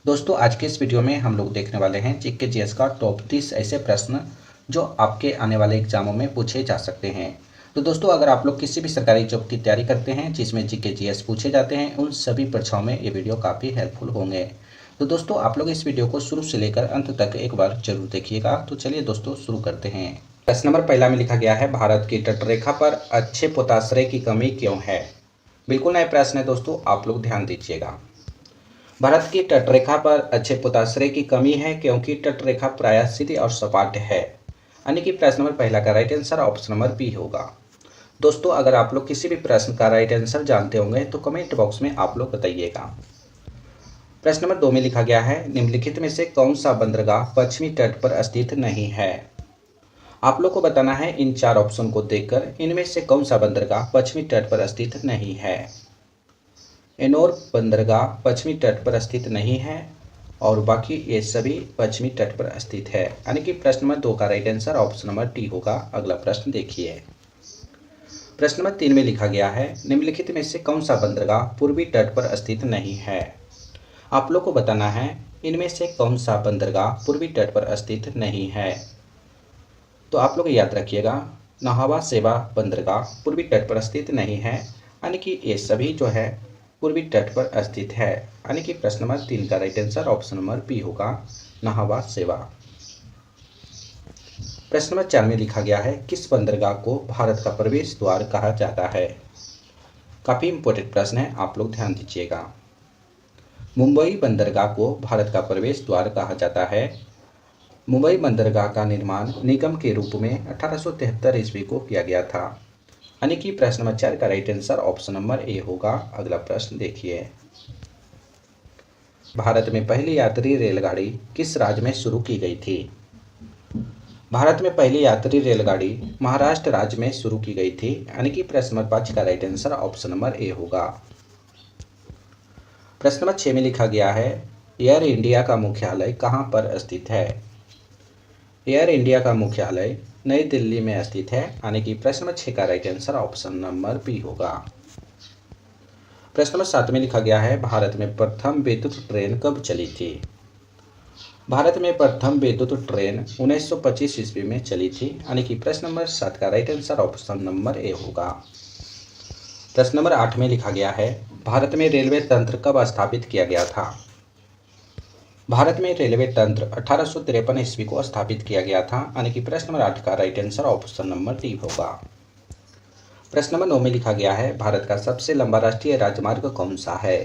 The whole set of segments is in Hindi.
दोस्तों आज के इस वीडियो में हम लोग देखने वाले हैं जीके जीएस का टॉप 30 ऐसे प्रश्न जो आपके आने वाले एग्जामों में पूछे जा सकते हैं। तो दोस्तों अगर आप लोग किसी भी सरकारी जॉब की तैयारी करते हैं जिसमें जीके जीएस पूछे जाते हैं, उन सभी परीक्षाओं में ये वीडियो काफ़ी हेल्पफुल होंगे। तो दोस्तों आप लोग इस वीडियो को शुरू से लेकर अंत तक एक बार जरूर देखिएगा। तो चलिए दोस्तों शुरू करते हैं। प्रश्न नंबर पहला में लिखा गया है, भारत की तटरेखा पर अच्छे पोताश्रय की कमी क्यों है। बिल्कुल नया प्रश्न है दोस्तों, आप लोग ध्यान दीजिएगा। भारत की तटरेखा पर अच्छे पोताश्रय की कमी है क्योंकि तटरेखा प्रायः सीधी और सपाट है। यानी कि प्रश्न नंबर पहला का right answer option number B होगा। दोस्तों अगर आप लोग किसी भी प्रश्न का राइट आंसर जानते होंगे तो कमेंट बॉक्स में आप लोग बताइएगा। प्रश्न नंबर 2 में लिखा गया है, निम्नलिखित में से कौन सा बंदरगाह पश्चिमी तट पर स्थित नहीं है। आप लोग को बताना है इन चार ऑप्शन को देखकर इनमें से कौन सा बंदरगाह पश्चिमी तट पर स्थित नहीं है। एनोर बंदरगाह पश्चिमी तट पर स्थित नहीं है और बाकी ये सभी पश्चिमी तट पर स्थित है। यानी कि प्रश्न नंबर 2 का right answer option number D होगा। अगला प्रश्न देखिए। प्रश्न नंबर 3 में लिखा गया है, निम्नलिखित में से कौन सा बंदरगाह पूर्वी तट पर स्थित नहीं है। आप लोग को बताना है इनमें से कौन सा बंदरगाह पूर्वी तट पर स्थित नहीं है। तो आप लोग याद रखिएगा, नाहवा सेवा बंदरगाह पूर्वी तट पर स्थित नहीं है। यानी कि ये सभी जो है पूर्वी तट पर स्थित है। यानी कि प्रश्न नंबर 3 का right answer option number B होगा, नाहवा सेवा। प्रश्न नंबर 4 में लिखा गया है, किस बंदरगाह को भारत का प्रवेश द्वार कहा जाता है। काफी इंपॉर्टेंट प्रश्न है, आप लोग ध्यान दीजिएगा। मुंबई बंदरगाह को भारत का प्रवेश द्वार कहा जाता है। मुंबई बंदरगाह का निर्माण निगम के रूप में 1873 ईस्वी को किया गया था। यानी कि प्रश्न नंबर 4 का right answer option number A होगा। अगला प्रश्न देखिए। भारत में पहली यात्री रेलगाड़ी किस राज्य में शुरू की गई थी। भारत में पहली यात्री रेलगाड़ी महाराष्ट्र राज्य में शुरू की गई थी। यानी कि प्रश्न नंबर 5 का right answer option number A होगा। प्रश्न नंबर 6 में लिखा गया है, एयर इंडिया का मुख्यालय कहाँ पर स्थित है। एयर इंडिया का मुख्यालय नई दिल्ली में स्थित है। यानी कि प्रश्न नंबर 6 का right answer option number B होगा। प्रश्न नंबर 7 में लिखा गया है, भारत में प्रथम विद्युत ट्रेन कब चली थी। भारत में प्रथम विद्युत ट्रेन 1925 ईस्वी में चली थी। यानी कि प्रश्न नंबर 7 का right answer option number A होगा। प्रश्न नंबर 8 में लिखा गया है, भारत में रेलवे तंत्र कब स्थापित किया गया था। भारत में रेलवे तंत्र 1853 ईस्वी को स्थापित किया गया था। यानी कि प्रश्न नंबर 8 का right answer option number D होगा। प्रश्न नंबर 9 में लिखा गया है, भारत का सबसे लंबा राष्ट्रीय राजमार्ग कौन सा है।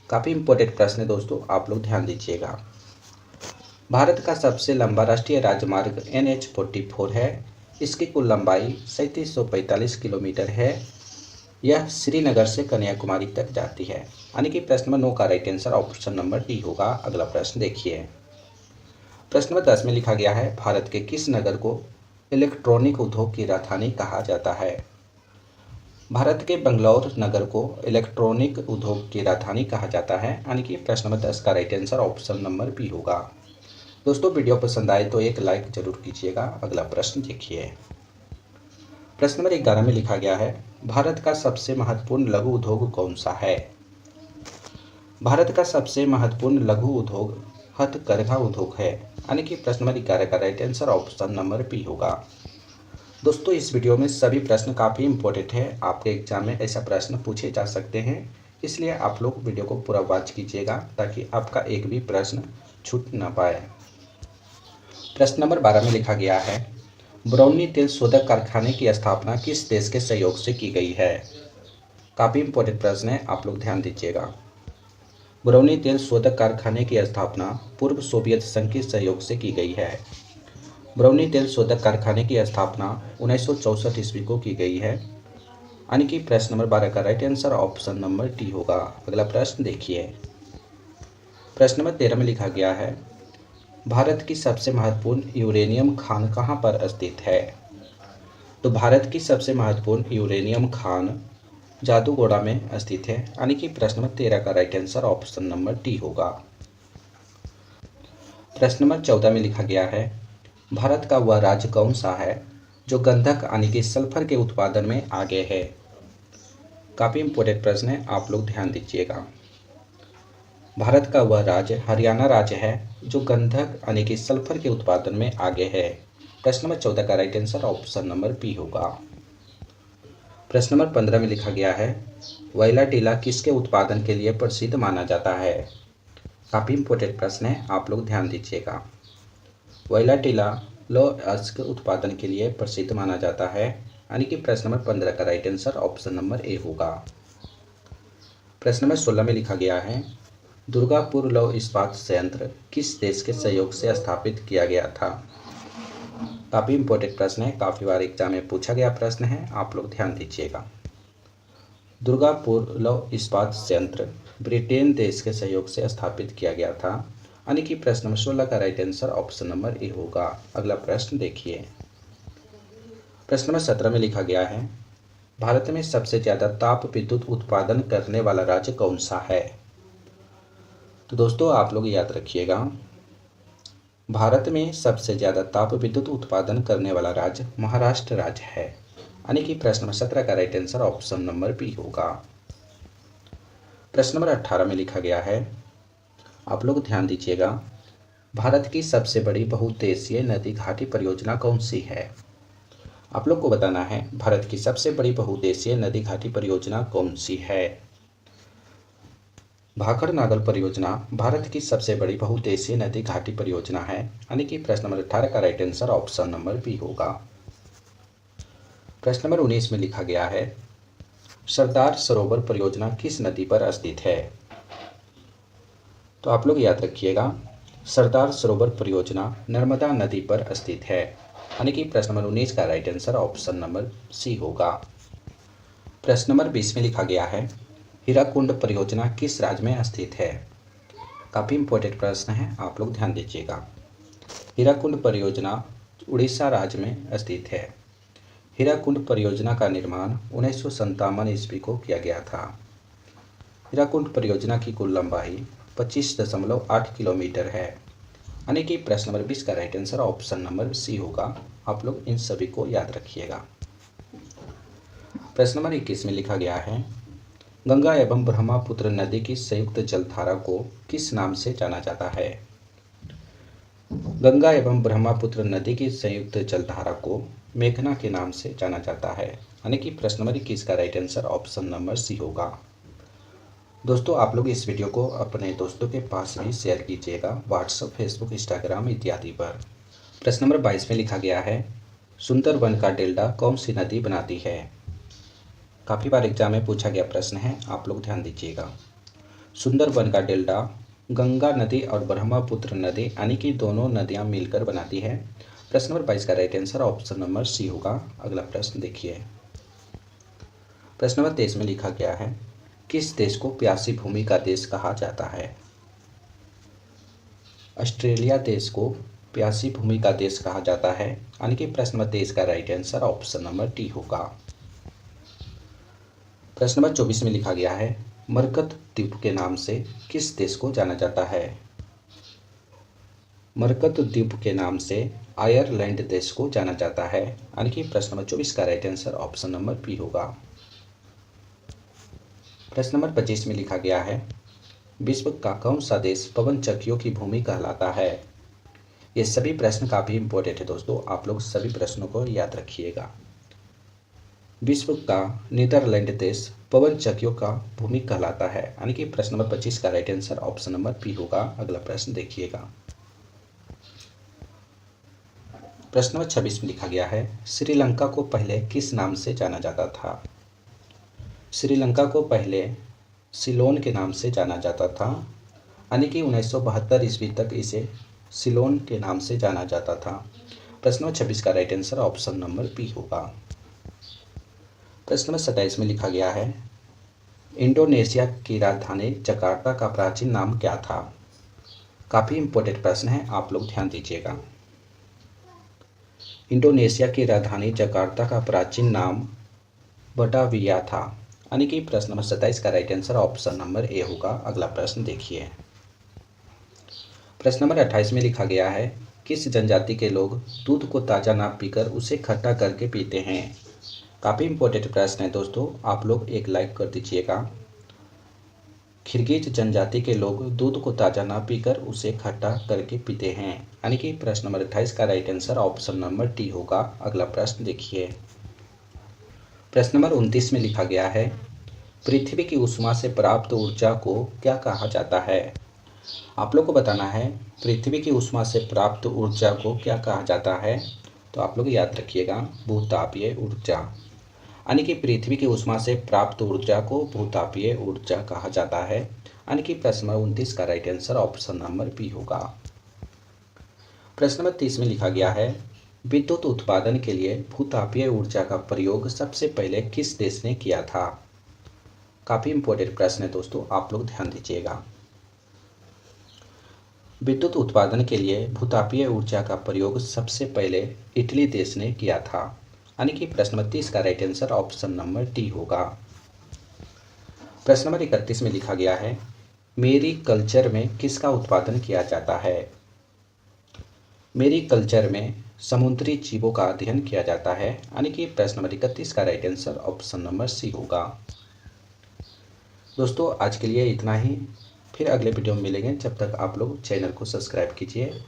काफी इंपॉर्टेंट प्रश्न है दोस्तों, आप लोग ध्यान दीजिएगा। भारत का सबसे लंबा राष्ट्रीय राजमार्ग NH-44 है। इसकी कुल लंबाई 3745 किलोमीटर है। यह श्रीनगर से कन्याकुमारी तक जाती है। यानी कि प्रश्न नंबर 9 का right answer option number D होगा। अगला प्रश्न देखिए। प्रश्न नंबर 10 में लिखा गया है, भारत के किस नगर को इलेक्ट्रॉनिक उद्योग की राजधानी कहा जाता है। भारत के बंगलौर नगर को इलेक्ट्रॉनिक उद्योग की राजधानी कहा जाता है। यानी कि प्रश्न नंबर 10 का right answer option number B होगा। दोस्तों वीडियो पसंद आए तो एक लाइक जरूर कीजिएगा। अगला प्रश्न देखिए। प्रश्न नंबर 11 में लिखा गया है, भारत का सबसे महत्वपूर्ण लघु उद्योग कौन सा है। भारत का सबसे महत्वपूर्ण लघु उद्योग हथकरघा उद्योग है। यानी कि प्रश्न नंबर 11 का right answer option number B होगा। दोस्तों इस वीडियो में सभी प्रश्न काफ़ी इंपॉर्टेंट है, आपके एग्जाम में ऐसा प्रश्न पूछे जा सकते हैं, इसलिए आप लोग वीडियो को पूरा वॉच कीजिएगा ताकि आपका एक भी प्रश्न छूट ना पाए। प्रश्न नंबर 12 में लिखा गया है, बरौनी तेल शोधक कारखाने की स्थापना किस देश के सहयोग से की गई है। काफ़ी इंपॉर्टेंट प्रश्न है, आप लोग ध्यान दीजिएगा। बरौनी तेल शोधक कारखाने की स्थापना पूर्व सोवियत संघ के सहयोग से की गई है। बरौनी तेल शोधक कारखाने की स्थापना 1964 ईस्वी को की गई है। यानी कि प्रश्न नंबर 12 का right answer option number D होगा। अगला प्रश्न देखिए। प्रश्न नंबर 13 में लिखा गया है, भारत की सबसे महत्वपूर्ण यूरेनियम खान कहाँ पर स्थित है। तो भारत की सबसे महत्वपूर्ण यूरेनियम खान जादूगोड़ा में स्थित है। यानी कि प्रश्न नंबर 13 का right answer option number D होगा। प्रश्न नंबर 14 में लिखा गया है, भारत का वह राज्य कौन सा है जो गंधक यानी कि सल्फर के उत्पादन में आगे है। काफ़ी इंपॉर्टेंट प्रश्न है, आप लोग ध्यान दीजिएगा। भारत का वह राज्य हरियाणा राज्य है जो गंधक यानी कि सल्फर के उत्पादन में आगे है। प्रश्न नंबर 14 का right answer option number B होगा। प्रश्न नंबर 15 में लिखा गया है वोइला टीला किसके उत्पादन के लिए प्रसिद्ध माना जाता है। काफ़ी इंपॉर्टेंट प्रश्न है, आप लोग ध्यान दीजिएगा। वोइला टीला लौह अयस्क के उत्पादन के लिए प्रसिद्ध माना जाता है, यानी कि प्रश्न नंबर 15 का right answer option number A होगा। प्रश्न नंबर 16 में लिखा गया है दुर्गापुर लौह इस्पात संयंत्र किस देश के सहयोग से स्थापित किया गया था। काफ़ी इंपॉर्टेंट प्रश्न है, काफ़ी बार एग्जाम में पूछा गया प्रश्न है, आप लोग ध्यान दीजिएगा। दुर्गापुर लौह इस्पात संयंत्र ब्रिटेन देश के सहयोग से स्थापित किया गया था, यानी कि प्रश्न नंबर 16 का right answer option number A होगा। अगला प्रश्न देखिए। प्रश्न नंबर 17 में लिखा गया है भारत में सबसे ज़्यादा ताप विद्युत उत्पादन करने वाला राज्य कौन सा है। तो दोस्तों आप लोग याद रखिएगा, भारत में सबसे ज़्यादा ताप विद्युत उत्पादन करने वाला राज्य महाराष्ट्र राज्य है, यानी कि प्रश्न नंबर 17 का right answer option number B होगा। प्रश्न नंबर 18 में लिखा गया है, आप लोग ध्यान दीजिएगा, भारत की सबसे बड़ी बहुउद्देशीय नदी घाटी परियोजना कौन सी है। आप लोग को बताना है भारत की सबसे बड़ी बहुउद्देशीय नदी घाटी परियोजना कौन सी है। भाखड़ नागल परियोजना भारत की सबसे बड़ी बहुउद्देशीय नदी घाटी परियोजना है, यानी कि प्रश्न नंबर 18 का right answer option number B होगा। प्रश्न नंबर 19 में लिखा गया है सरदार सरोवर परियोजना किस नदी पर स्थित है। तो आप लोग याद रखिएगा, सरदार सरोवर परियोजना नर्मदा नदी पर स्थित है, यानी कि प्रश्न नंबर 19 का right answer option number C होगा। प्रश्न नंबर 20 में लिखा गया है हीराकुंड परियोजना किस राज्य में स्थित है। काफ़ी इंपॉर्टेंट प्रश्न है, आप लोग ध्यान दीजिएगा। हीराकुंड परियोजना उड़ीसा राज्य में स्थित है। हीराकुंड परियोजना का निर्माण 1957 ईस्वी को किया गया था। हीराकुंड परियोजना की कुल लंबाई 25.8 किलोमीटर है, यानी कि प्रश्न नंबर 20 का right answer option number C होगा। आप लोग इन सभी को याद रखिएगा। प्रश्न नंबर 21 में लिखा गया है गंगा एवं ब्रह्मपुत्र नदी की संयुक्त जलधारा को किस नाम से जाना जाता है। गंगा एवं ब्रह्मपुत्र नदी की संयुक्त जलधारा को मेघना के नाम से जाना जाता है, यानी कि प्रश्न नंबर 21 का right answer option number C होगा। दोस्तों आप लोग इस वीडियो को अपने दोस्तों के पास भी शेयर कीजिएगा, व्हाट्सएप, फेसबुक, इंस्टाग्राम इत्यादि पर। प्रश्न नंबर 22 में लिखा गया है सुंदरबन का डेल्टा कौन सी नदी बनाती है। काफ़ी बार एग्जाम में पूछा गया प्रश्न है, आप लोग ध्यान दीजिएगा। सुंदरबन का डेल्टा गंगा नदी और ब्रह्मपुत्र नदी यानी कि दोनों नदियां मिलकर बनाती है। प्रश्न नंबर 22 का right answer option number C होगा। अगला प्रश्न देखिए। प्रश्न नंबर 23 में लिखा गया है किस देश को प्यासी भूमि का देश कहा जाता है। ऑस्ट्रेलिया देश को प्यासी भूमि का देश कहा जाता है, यानी कि प्रश्न नंबर 23 का right answer option number D होगा। प्रश्न नंबर 24 में लिखा गया है मरकत द्वीप के नाम से किस देश को जाना जाता है। मरकत द्वीप के नाम से आयरलैंड देश को जाना जाता है, यानी कि प्रश्न नंबर 24 का right answer option number B होगा। प्रश्न नंबर 25 में लिखा गया है विश्व का कौन सा देश पवन चक्कियों की भूमि कहलाता है। ये सभी प्रश्न काफ़ी इंपॉर्टेंट है दोस्तों, आप लोग सभी प्रश्नों को याद रखिएगा। विश्व का नीदरलैंड देश पवन चक्कियों का भूमि कहलाता है, यानी कि प्रश्न नंबर 25 का right answer option number B होगा। अगला प्रश्न देखिएगा। प्रश्न नंबर 26 में लिखा गया है श्रीलंका को पहले किस नाम से जाना जाता था। श्रीलंका को पहले सिलोन के नाम से जाना जाता था, यानी कि 1972 ईस्वी तक इसे सिलोन के नाम से जाना जाता था। प्रश्न नंबर 26 का right answer option number B होगा। प्रश्न नंबर 27 में लिखा गया है इंडोनेशिया की राजधानी जकार्ता का प्राचीन नाम क्या था। काफ़ी इंपॉर्टेंट प्रश्न है, आप लोग ध्यान दीजिएगा। इंडोनेशिया की राजधानी जकार्ता का प्राचीन नाम बटाविया था, यानी कि प्रश्न नंबर 27 का right answer option number A होगा। अगला प्रश्न देखिए। प्रश्न नंबर 28 में लिखा गया है किस जनजाति के लोग दूध को ताज़ा ना पीकर उसे खट्टा करके पीते हैं। काफ़ी इंपॉर्टेंट प्रश्न है दोस्तों, आप लोग एक लाइक कर दीजिएगा। किर्गिज जनजाति के लोग दूध को ताज़ा ना पीकर उसे खट्टा करके पीते हैं। यानी कि प्रश्न नंबर 28 का right answer option number D होगा। अगला प्रश्न देखिए, प्रश्न नंबर 29 में लिखा गया है, पृथ्वी की ऊष्मा से प्राप्त ऊर्जा को क्या कहा जाता है। आप लोग को बताना है पृथ्वी की ऊष्मा से प्राप्त ऊर्जा को क्या कहा जाता है। तो आप लोग याद रखिएगा, भूतापीय ऊर्जा। यानी कि पृथ्वी की ऊष्मा से प्राप्त ऊर्जा को भूतापीय ऊर्जा कहा जाता है। यानी कि प्रश्न नंबर 29 का right answer option number B होगा। प्रश्न नंबर 30 में लिखा गया है, विद्युत उत्पादन के लिए भूतापीय ऊर्जा का प्रयोग सबसे पहले किस देश ने किया था। काफ़ी इंपॉर्टेंट प्रश्न है दोस्तों, आप लोग ध्यान दीजिएगा। विद्युत उत्पादन के लिए भूतापीय ऊर्जा का प्रयोग सबसे पहले इटली देश ने किया था। यानी कि प्रश्न नंबर 30 का right answer option number D होगा। प्रश्न नंबर 31 में लिखा गया है, मेरी कल्चर में किसका उत्पादन किया जाता है। मेरी कल्चर में समुद्री जीवों का अध्ययन किया जाता है। यानी कि प्रश्न नंबर 31 का right answer option number C होगा। दोस्तों आज के लिए इतना ही, फिर अगले वीडियो में मिलेंगे। जब तक आप लोग चैनल को सब्सक्राइब कीजिए,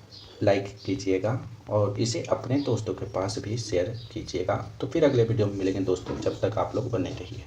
लाइक कीजिएगा और इसे अपने दोस्तों के पास भी शेयर कीजिएगा। तो फिर अगले वीडियो में मिलेंगे दोस्तों, जब तक आप लोग बने रहिए।